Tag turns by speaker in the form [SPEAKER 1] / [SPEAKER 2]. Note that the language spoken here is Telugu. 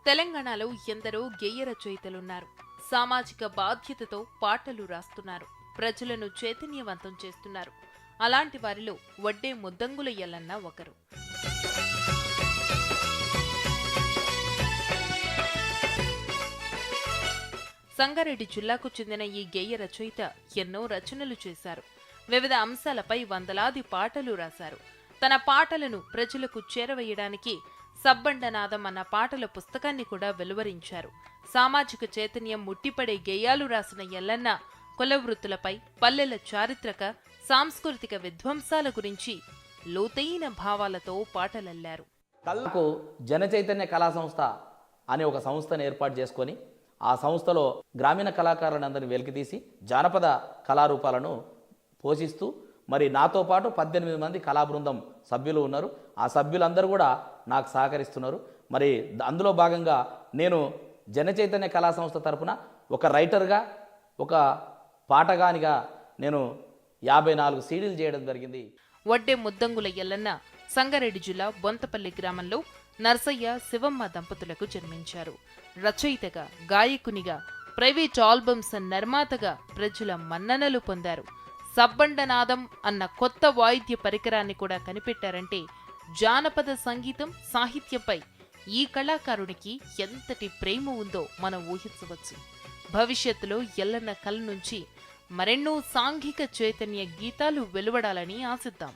[SPEAKER 1] తెలంగాణలో ఎందరో గేయ రచయితలున్నారు. సామాజిక బాధ్యతతో పాటలు రాస్తున్నారు. ప్రజలను చైతన్యవంతం చేస్తున్నారు. అలాంటి వారిలో వడ్డే ముద్దంగుల ఎల్లన్న ఒకరు. సంగారెడ్డి జిల్లాకు చెందిన ఈ గేయ రచయిత ఎన్నో రచనలు చేశారు. వివిధ అంశాలపై వందలాది పాటలు రాశారు. తన పాటలను ప్రజలకు చేరవేయడానికి సబ్బండనాదం అన్న పాటల పుస్తకాన్ని కూడా వెలువరించారు. సామాజిక చైతన్యం ముట్టిపడే గేయాలు రాసిన ఎల్లన్న కుల వృత్తులపై, పల్లెల చారిత్రక, సాంస్కృతిక విధ్వంసాల గురించి లోతైన భావాలతో పాటలల్లారు.
[SPEAKER 2] కళ్ళకు జనచైతన్య కళా సంస్థ అనే ఒక సంస్థను ఏర్పాటు చేసుకొని ఆ సంస్థలో గ్రామీణ కళాకారులందరినీ వెలికితీసి జానపద కళారూపాలను పోషిస్తూ మరి నాతో పాటు 18 మంది కళాబృందం సభ్యులు ఉన్నారు. ఆ సభ్యులందరూ కూడా నాకు సహకరిస్తున్నారు. మరి అందులో భాగంగా నేను జనచైతన్య కళా సంస్థ తరఫున ఒక రైటర్గా, ఒక పాటగానిగా నేను 54 సీడీలు చేయడం జరిగింది.
[SPEAKER 1] వడ్డే ముద్దంగుల ఎల్లన్న సంగారెడ్డి జిల్లా బొంతపల్లి గ్రామంలో నర్సయ్య, శివమ్మ దంపతులకు జన్మించారు. రచయితగా, గాయకునిగా, ప్రైవేట్ ఆల్బమ్స్ నిర్మాతగా ప్రజల మన్ననలు పొందారు. సబ్బండనాదం అన్న కొత్త వాయిద్య పరికరాన్ని కూడా కనిపెట్టారంటే జానపద సంగీతం, సాహిత్యంపై ఈ కళాకారునికి ఎంతటి ప్రేమ ఉందో మనం ఊహించవచ్చు. భవిష్యత్తులో ఎల్లన్న కళ నుంచి మరెన్నో సాంఘిక చైతన్య గీతాలు వెలువడాలని ఆశిద్దాం.